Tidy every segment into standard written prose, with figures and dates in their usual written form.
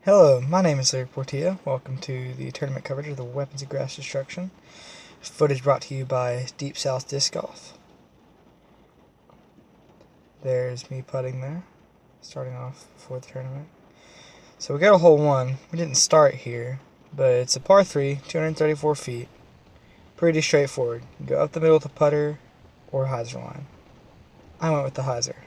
Hello, my name is Portilla. Welcome to the tournament coverage of the Weapons of Grass Destruction. Footage brought to you by Deep South Disc Golf. There's me putting there, starting off before the tournament. So we got a hole 1. We didn't start here, but it's a par 3, 234 feet. Pretty straightforward. You go up the middle with a putter or hyzer line. I went with the hyzer.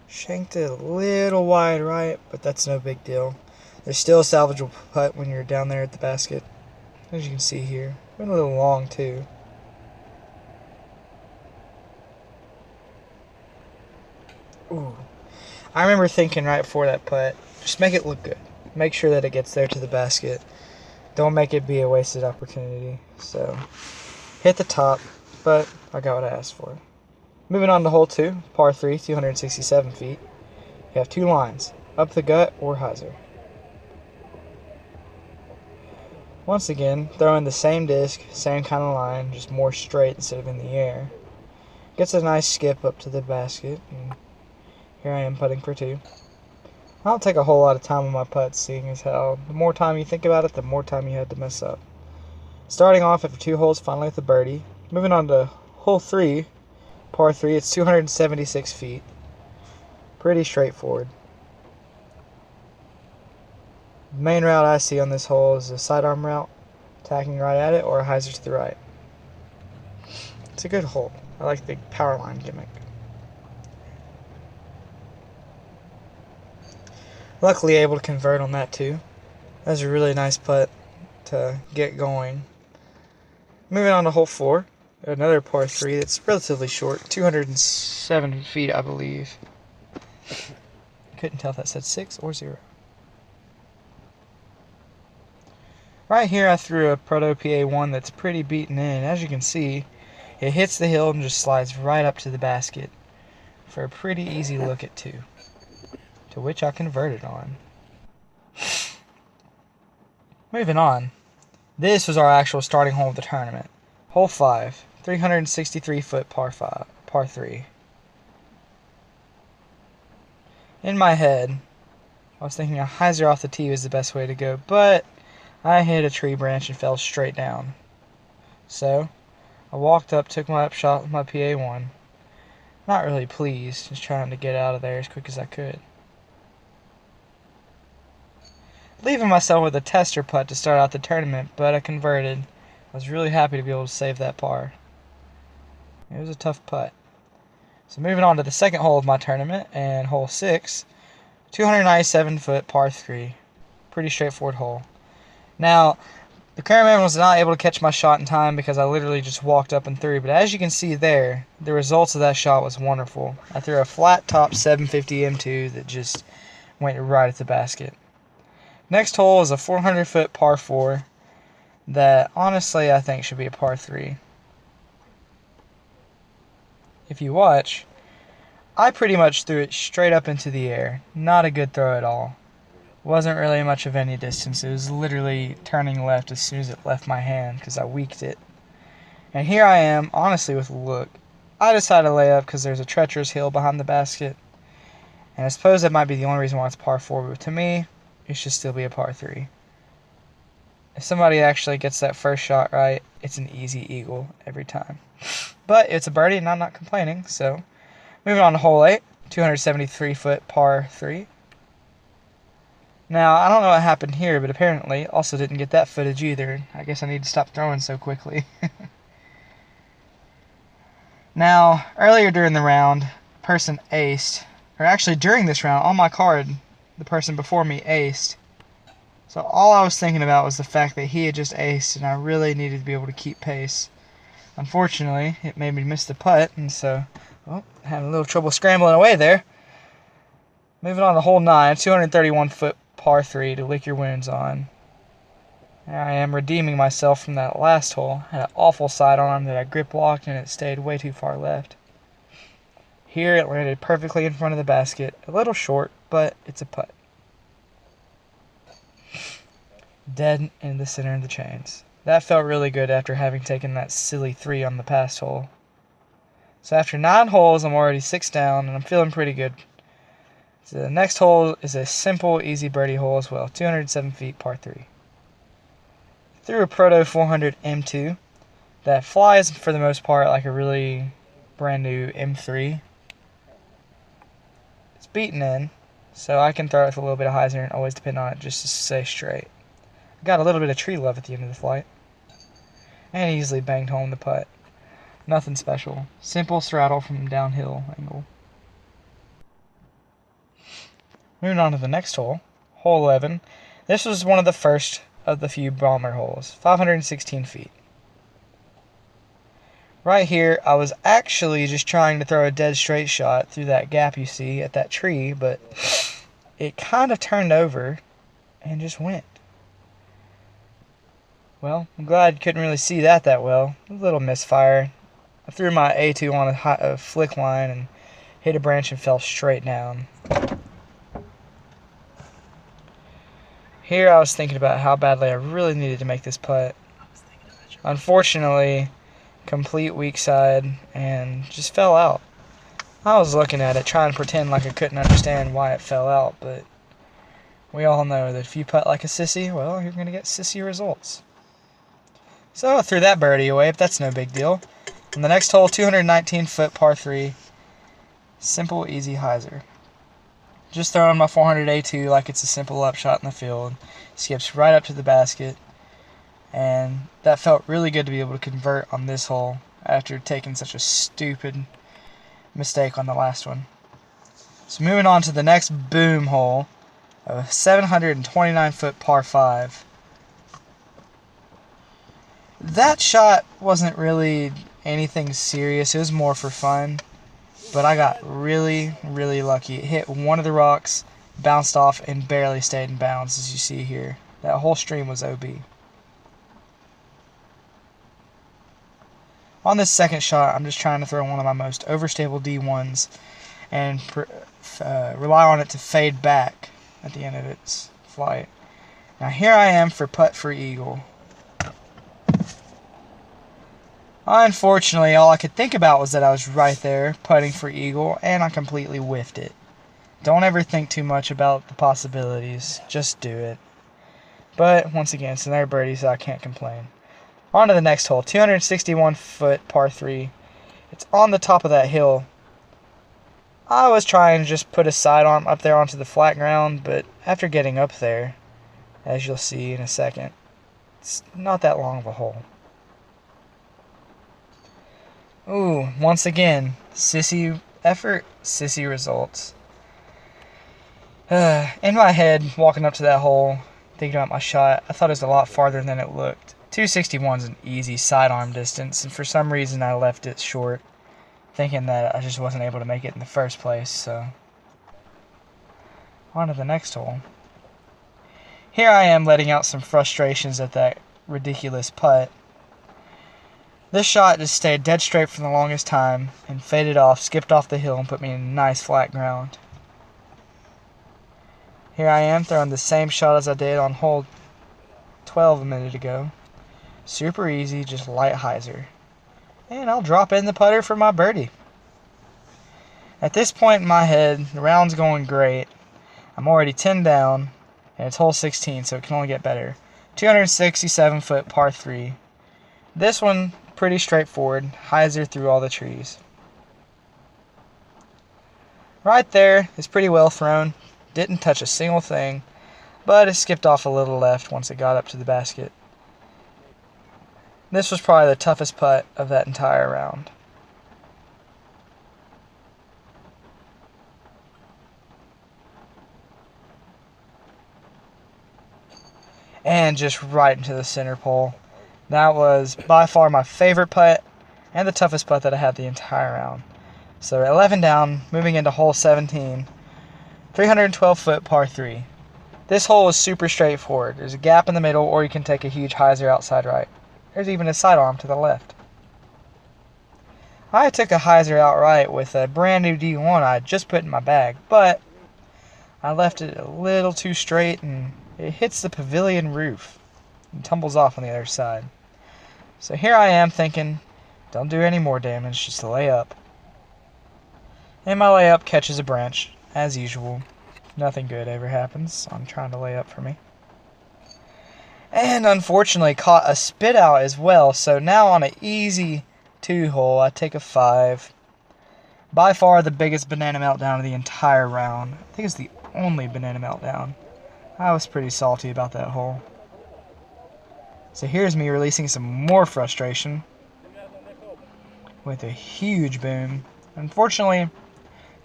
Shanked it a little wide right, but that's no big deal. There's still a salvageable putt when you're down there at the basket. As you can see here. Went a little long too. Ooh. I remember thinking right before that putt, just make it look good. Make sure that it gets there to the basket. Don't make it be a wasted opportunity. So, hit the top, but I got what I asked for. Moving on to hole 2, par 3, 267 feet. You have 2 lines, up the gut or hyzer. Once again, throw in the same disc, same kind of line, just more straight instead of in the air. Gets a nice skip up to the basket, and here I am putting for 2. I don't take a whole lot of time on my putts, seeing as how the more time you think about it, the more time you had to mess up. Starting off after 2 holes, finally with a birdie. Moving on to hole 3, par 3, it's 276 feet. Pretty straightforward. The main route I see on this hole is a sidearm route, tacking right at it, or a hyzer to the right. It's a good hole. I like the power line gimmick. Luckily able to convert on that too. That was a really nice putt to get going. Moving on to hole 4. Another par 3 that's relatively short, 207 feet, I believe. Couldn't tell if that said 6 or 0. Right here I threw a Proto PA1 that's pretty beaten in. As you can see, it hits the hill and just slides right up to the basket for a pretty easy look at 2, to which I converted on. Moving on, this was our actual starting hole of the tournament. Hole 5, 363 foot par 3. In my head, I was thinking a hyzer off the tee was the best way to go, but I hit a tree branch and fell straight down. So, I walked up, took my upshot with my PA1. Not really pleased, just trying to get out of there as quick as I could. Leaving myself with a tester putt to start out the tournament, but I converted. I was really happy to be able to save that par. It was a tough putt. So moving on to the second hole of my tournament, and hole 6, 297 foot par 3. Pretty straightforward hole. Now, the cameraman was not able to catch my shot in time because I literally just walked up and threw, but as you can see there, the results of that shot was wonderful. I threw a flat top 750 M2 that just went right at the basket. Next hole is a 400 foot par 4 that honestly I think should be a par 3. If you watch, I pretty much threw it straight up into the air. Not a good throw at all. Wasn't really much of any distance. It was literally turning left as soon as it left my hand because I weaked it. And here I am, honestly with a look. I decided to lay up because there's a treacherous hill behind the basket. And I suppose that might be the only reason why it's par 4, but to me, it should still be a par 3. If somebody actually gets that first shot right, it's an easy eagle every time. But it's a birdie and I'm not complaining, so moving on to hole 8, 273 foot par 3. Now, I don't know what happened here, but apparently also didn't get that footage either. I guess I need to stop throwing so quickly. Now, earlier during the round, a person aced, or actually during this round, on my card, the person before me aced. So all I was thinking about was the fact that he had just aced, and I really needed to be able to keep pace. Unfortunately, it made me miss the putt, and so, well, I had a little trouble scrambling away there. Moving on to hole 9, 231 foot par 3 to lick your wounds on. There I am redeeming myself from that last hole. Had an awful sidearm that I grip locked, and it stayed way too far left. Here it landed perfectly in front of the basket. A little short, but it's a putt. Dead in the center of the chains. That felt really good after having taken that silly 3 on the past hole. So after 9 holes, I'm already 6 down, and I'm feeling pretty good. So the next hole is a simple, easy birdie hole as well. 207 feet, par 3. Threw a Proto 400 M2 that flies for the most part like a really brand new M3. It's beaten in, so I can throw it with a little bit of hyzer and always depend on it just to stay straight. Got a little bit of tree love at the end of the flight. And easily banged home the putt. Nothing special. Simple straddle from downhill angle. Moving on to the next hole, hole 11. This was one of the first of the few bomber holes, 516 feet. Right here, I was actually just trying to throw a dead straight shot through that gap you see at that tree, but it kind of turned over and just went. Well, I'm glad you couldn't really see that well. A little misfire. I threw my A2 on a flick line and hit a branch and fell straight down. Here I was thinking about how badly I really needed to make this putt. Unfortunately, complete weak side and just fell out. I was looking at it trying to pretend like I couldn't understand why it fell out, but we all know that if you putt like a sissy, well, you're going to get sissy results. So I threw that birdie away, but that's no big deal. On the next hole, 219 foot par 3, simple, easy hyzer. Just throwing my 400 A2 like it's a simple upshot in the field. Skips right up to the basket. And that felt really good to be able to convert on this hole after taking such a stupid mistake on the last one. So moving on to the next boom hole, a 729 foot par 5. That shot wasn't really anything serious. It was more for fun. But I got really, really lucky. It hit one of the rocks, bounced off, and barely stayed in bounds, as you see here. That whole stream was OB. On this second shot, I'm just trying to throw one of my most overstable D1s and rely on it to fade back at the end of its flight. Now here I am for putt for eagle. Unfortunately, all I could think about was that I was right there putting for eagle, and I completely whiffed it. Don't ever think too much about the possibilities. Just do it. But, once again, it's another birdie, so I can't complain. On to the next hole. 261 foot par 3. It's on the top of that hill. I was trying to just put a sidearm up there onto the flat ground, but after getting up there, as you'll see in a second, it's not that long of a hole. Ooh, once again, sissy effort, sissy results. In my head, walking up to that hole, thinking about my shot, I thought it was a lot farther than it looked. 261 is an easy sidearm distance, and for some reason I left it short, thinking that I just wasn't able to make it in the first place, so. On to the next hole. Here I am letting out some frustrations at that ridiculous putt. This shot just stayed dead straight for the longest time and faded off, skipped off the hill, and put me in nice flat ground. Here I am throwing the same shot as I did on hole 12 a minute ago. Super easy, just light hyzer. And I'll drop in the putter for my birdie. At this point in my head, the round's going great. I'm already 10 down, and it's hole 16, so it can only get better. 267 foot par 3. This one, pretty straightforward. Hyzer through all the trees. Right there is pretty well thrown. Didn't touch a single thing, but it skipped off a little left once it got up to the basket. This was probably the toughest putt of that entire round. And just right into the center pole. That was by far my favorite putt and the toughest putt that I had the entire round. So 11 down, moving into hole 17. 312 foot par 3. This hole is super straightforward. There's a gap in the middle, or you can take a huge hyzer outside right. There's even a sidearm to the left. I took a hyzer out right with a brand new D1 I had just put in my bag, but I left it a little too straight and it hits the pavilion roof and tumbles off on the other side. So here I am thinking, don't do any more damage, just lay up. And my layup catches a branch, as usual, nothing good ever happens, so I'm trying to lay up for me. And unfortunately caught a spit out as well, so now on an easy 2-hole, I take a 5. By far the biggest banana meltdown of the entire round. I think it's the only banana meltdown. I was pretty salty about that hole. So here's me releasing some more frustration with a huge boom. Unfortunately,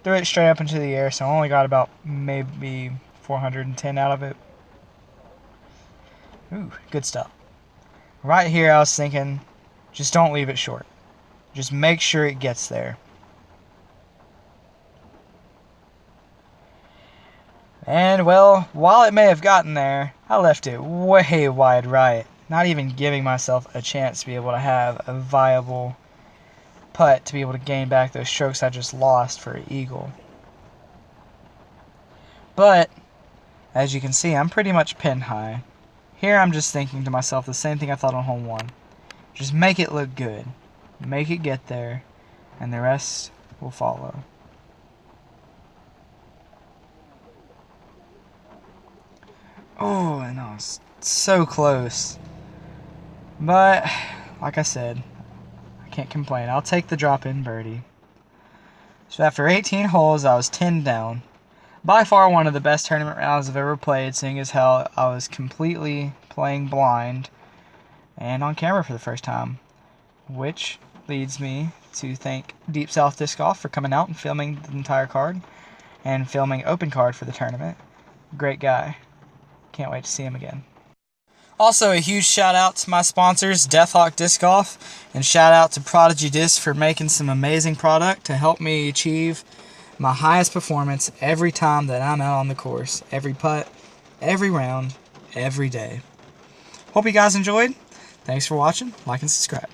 threw it straight up into the air, so I only got about maybe 410 out of it. Ooh, good stuff. Right here I was thinking, just don't leave it short. Just make sure it gets there. And well, while it may have gotten there, I left it way wide right, not even giving myself a chance to be able to have a viable putt to be able to gain back those strokes I just lost for an eagle. But, as you can see, I'm pretty much pin high. Here I'm just thinking to myself the same thing I thought on hole 1. Just make it look good. Make it get there, and the rest will follow. Oh, and I was so close. But, like I said, I can't complain. I'll take the drop-in birdie. So after 18 holes, I was 10 down. By far one of the best tournament rounds I've ever played, seeing as how I was completely playing blind and on camera for the first time. Which leads me to thank Deep South Disc Golf for coming out and filming the entire card and filming open card for the tournament. Great guy. Can't wait to see him again. Also, a huge shout out to my sponsors, Deathhawk Disc Golf, and shout out to Prodigy Disc for making some amazing product to help me achieve my highest performance every time that I'm out on the course. Every putt, every round, every day. Hope you guys enjoyed. Thanks for watching. Like and subscribe.